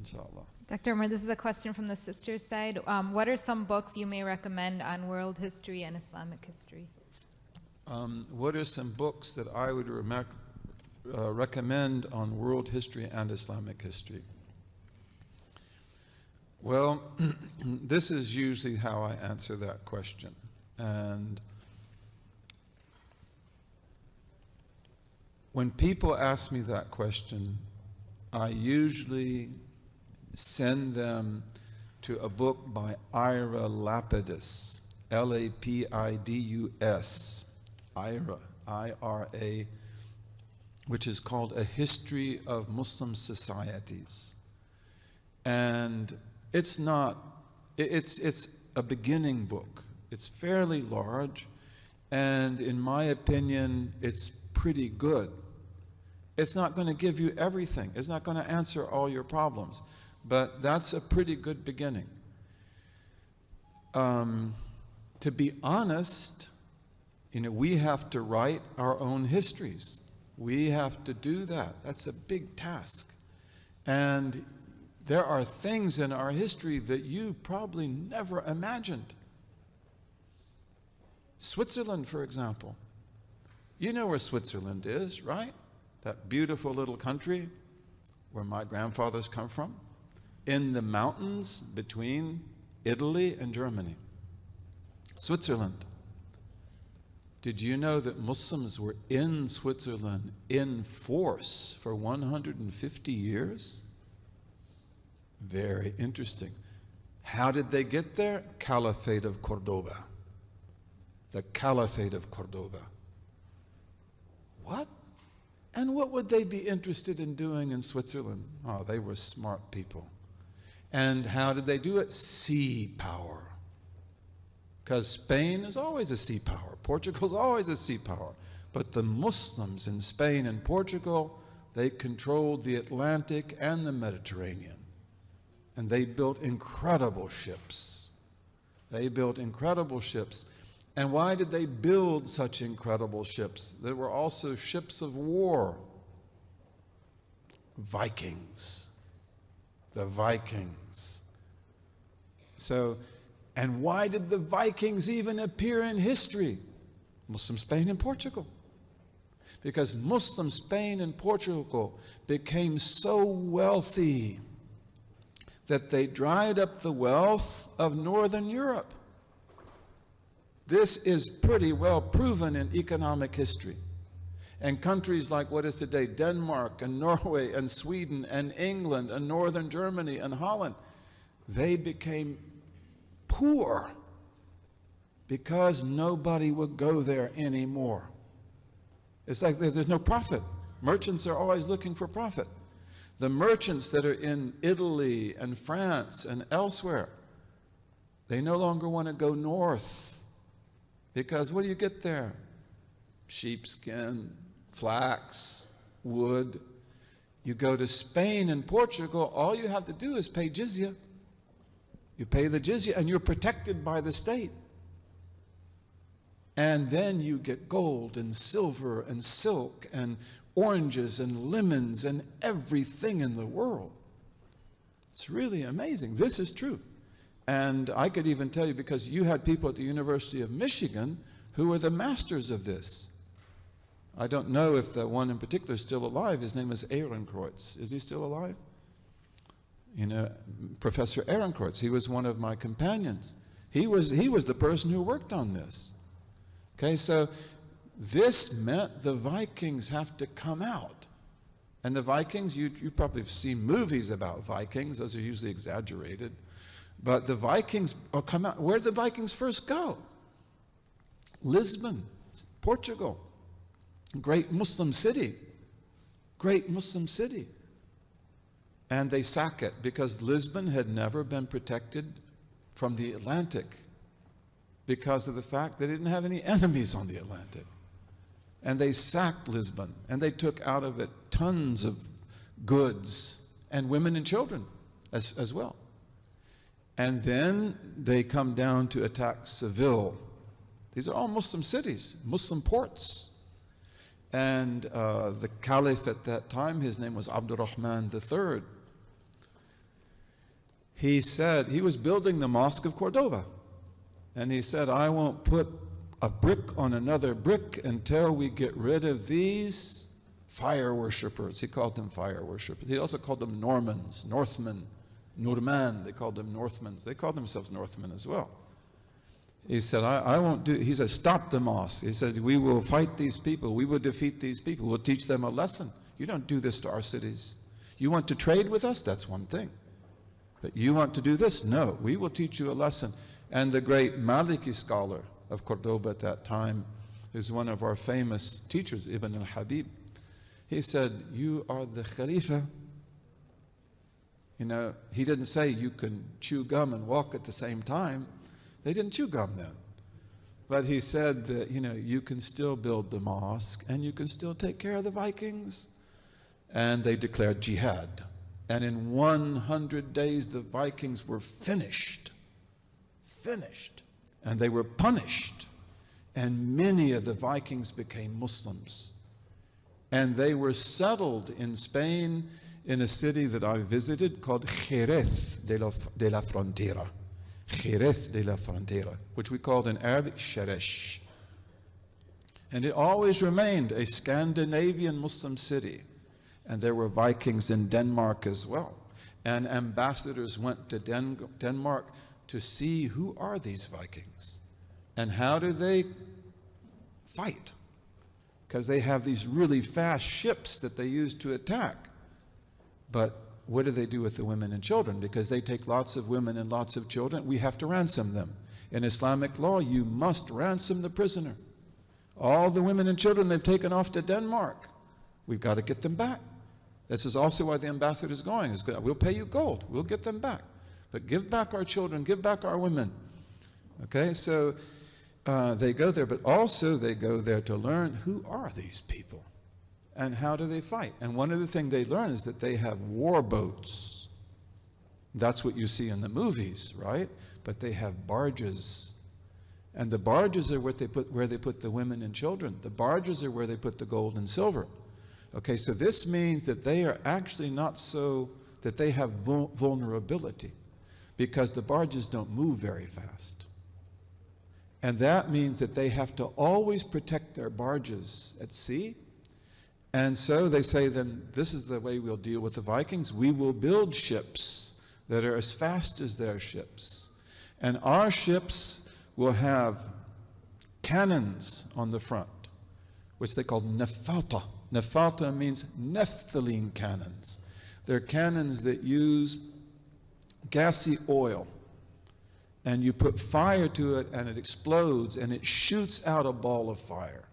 inshallah. Dr. Umar, this is a question from the sisters' side. What are some books you may recommend on world history and Islamic history? What are some books that I would recommend on world history and Islamic history? Well, this is usually how I answer that question. And when people ask me that question, I usually send them to a book by Ira Lapidus, Lapidus, Ira, I-R-A, which is called A History of Muslim Societies. And it's a beginning book. It's fairly large, and in my opinion, it's pretty good. It's not going to give you everything. It's not going to answer all your problems, but that's a pretty good beginning. To be honest, we have to write our own histories. We have to do that. That's a big task. And there are things in our history that you probably never imagined. Switzerland, for example. You know where Switzerland is, right? That beautiful little country where my grandfathers come from, in the mountains between Italy and Germany. Switzerland. Did you know that Muslims were in Switzerland in force for 150 years? Very interesting. How did they get there? Caliphate of Cordoba. The Caliphate of Cordoba. What? And what would they be interested in doing in Switzerland? Oh, they were smart people. And how did they do it? Sea power. Because Spain is always a sea power. Portugal is always a sea power. But the Muslims in Spain and Portugal, they controlled the Atlantic and the Mediterranean. And they built incredible ships. They built incredible ships. And why did they build such incredible ships? There were also ships of war. Vikings. The Vikings. So, and why did the Vikings even appear in history? Muslim Spain and Portugal. Because Muslim Spain and Portugal became so wealthy that they dried up the wealth of Northern Europe. This is pretty well proven in economic history. And countries like what is today Denmark and Norway and Sweden and England and Northern Germany and Holland, they became poor because nobody would go there anymore. It's like there's no profit. Merchants are always looking for profit. The merchants that are in Italy and France and elsewhere, they no longer want to go north because what do you get there? Sheepskin, flax, wood. You go to Spain and Portugal, all you have to do is pay jizya. You pay the jizya and you're protected by the state. And then you get gold and silver and silk and oranges and lemons and everything in the world. It's really amazing. This is true. And I could even tell you, because you had people at the University of Michigan who were the masters of this. I don't know if the one in particular is still alive. His name is Ehrenkreuz. Is he still alive? You know, Professor Ehrenkreuz. He was one of my companions. He was the person who worked on this. Okay, so this meant the Vikings have to come out. And the Vikings, you probably have seen movies about Vikings. Those are usually exaggerated. But the Vikings come out. Where did the Vikings first go? Lisbon, Portugal. Great Muslim city. Great Muslim city. And they sack it because Lisbon had never been protected from the Atlantic because of the fact they didn't have any enemies on the Atlantic. And they sacked Lisbon, and they took out of it tons of goods and women and children as well. And then they come down to attack Seville. These are all Muslim cities, Muslim ports. And the caliph at that time, his name was Abdurrahman III. he said, he was building the Mosque of Cordoba. And he said, I won't put a brick on another brick until we get rid of these fire worshippers. He called them fire worshippers. He also called them Normans, Northmen, Norman. They called them Northmen. They called themselves Northmen as well. He said, I won't do, he said, stop the mosque. He said, we will fight these people. We will defeat these people. We'll teach them a lesson. You don't do this to our cities. You want to trade with us? That's one thing. But you want to do this? No, we will teach you a lesson. And the great Maliki scholar of Cordoba at that time, who's one of our famous teachers, Ibn al-Habib, he said, you are the Khalifa. You know, he didn't say you can chew gum and walk at the same time. They didn't chew gum then. But he said that, you know, you can still build the mosque and you can still take care of the Vikings. And they declared jihad. And in 100 days, the Vikings were finished. Finished. And they were punished. And many of the Vikings became Muslims. And they were settled in Spain in a city that I visited called Jerez de la Frontera. Jerez de la Frontera, which we called in Arabic Sheresh. And it always remained a Scandinavian Muslim city. And there were Vikings in Denmark as well. And ambassadors went to Denmark to see who are these Vikings and how do they fight. Because they have these really fast ships that they use to attack. But what do they do with the women and children? Because they take lots of women and lots of children. We have to ransom them. In Islamic law, you must ransom the prisoner. All the women and children they've taken off to Denmark, we've got to get them back. This is also why the ambassador is going. We'll pay you gold. We'll get them back. But give back our children. Give back our women. Okay, so they go there. But also they go there to learn who are these people. And how do they fight? And one of the things they learn is that they have war boats. That's what you see in the movies, right? But they have barges. And the barges are where they put the women and children. The barges are where they put the gold and silver. Okay, so this means that they are actually not so, that they have vulnerability because the barges don't move very fast. And that means that they have to always protect their barges at sea. And so they say, then this is the way we'll deal with the Vikings. We will build ships that are as fast as their ships. And our ships will have cannons on the front, which they call nafata. Nafata means naphthalene cannons. They're cannons that use gassy oil. And you put fire to it and it explodes and it shoots out a ball of fire.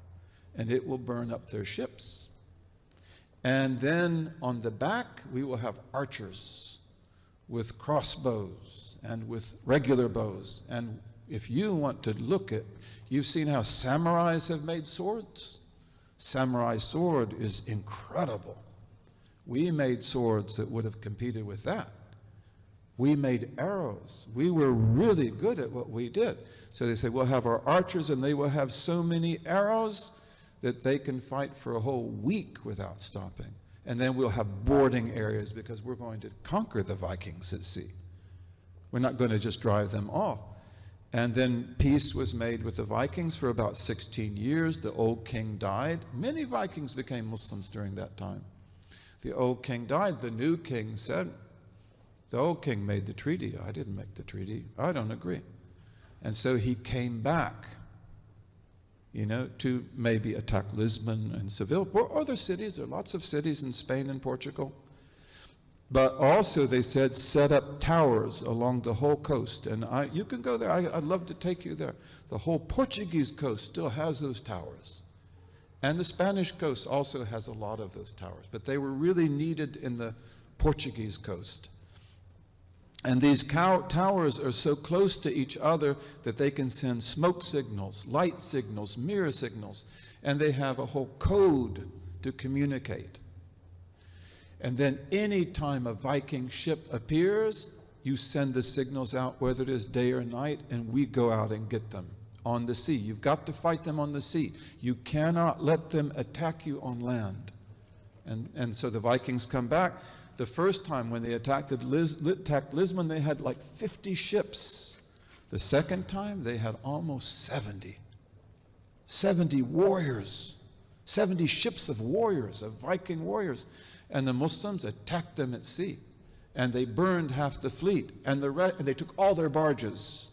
And it will burn up their ships. And then on the back, we will have archers with crossbows and with regular bows. And if you want to look at, you've seen how samurais have made swords? Samurai sword is incredible. We made swords that would have competed with that. We made arrows. We were really good at what we did. So they say, we'll have our archers and they will have so many arrows that they can fight for a whole week without stopping. And then we'll have boarding areas because we're going to conquer the Vikings at sea. We're not going to just drive them off. And then peace was made with the Vikings for about 16 years. The old king died. Many Vikings became Muslims during that time. The old king died. The new king said, the old king made the treaty. I didn't make the treaty. I don't agree. And so he came back, you know, to maybe attack Lisbon and Seville or other cities. There are lots of cities in Spain and Portugal. But also they said set up towers along the whole coast. And you can go there. I'd love to take you there. The whole Portuguese coast still has those towers. And the Spanish coast also has a lot of those towers. But they were really needed in the Portuguese coast. And these towers are so close to each other that they can send smoke signals, light signals, mirror signals. And they have a whole code to communicate. And then any time a Viking ship appears, you send the signals out, whether it is day or night, and we go out and get them on the sea. You've got to fight them on the sea. You cannot let them attack you on land. And so the Vikings come back. the first time when they attacked Lisbon, they had like 50 ships. The second time, they had almost 70. 70 warriors, 70 ships of warriors, of Viking warriors. And the Muslims attacked them at sea. And they burned half the fleet. And they took all their barges.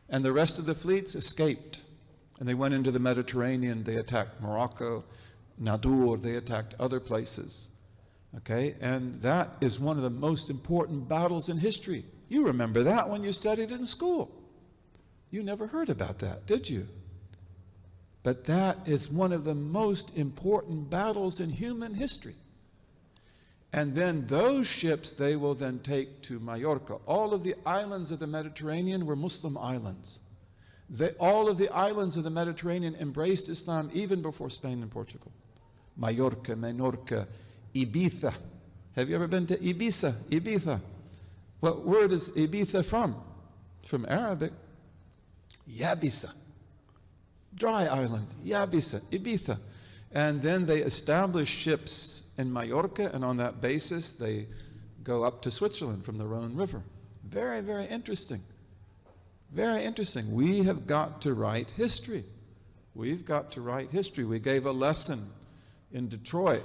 And the rest of the fleets escaped. And they went into the Mediterranean. They attacked Morocco, Nadur. They attacked other places. Okay? And that is one of the most important battles in history. You remember that when you studied it in school. You never heard about that, did you? But that is one of the most important battles in human history. And then those ships, they will then take to Majorca. All of the islands of the Mediterranean were Muslim islands. All of the islands of the Mediterranean embraced Islam even before Spain and Portugal. Majorca, Menorca, Ibiza. Have you ever been to Ibiza? Ibiza. What word is Ibiza from? It's from Arabic. Yabisa. Dry island, Yabisa, Ibiza. And then they establish ships in Majorca, and on that basis they go up to Switzerland from the Rhone River. Very, very interesting. Very interesting. We have got to write history. We've got to write history. We gave a lesson in Detroit,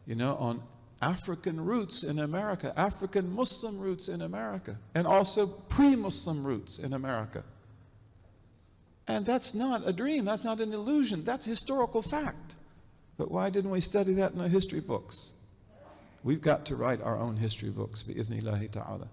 you know, on African roots in America, African Muslim roots in America, and also pre-Muslim roots in America. And that's not a dream, that's not an illusion, that's historical fact. But why didn't we study that in our history books? We've got to write our own history books, bi-idhnillahi ta'ala.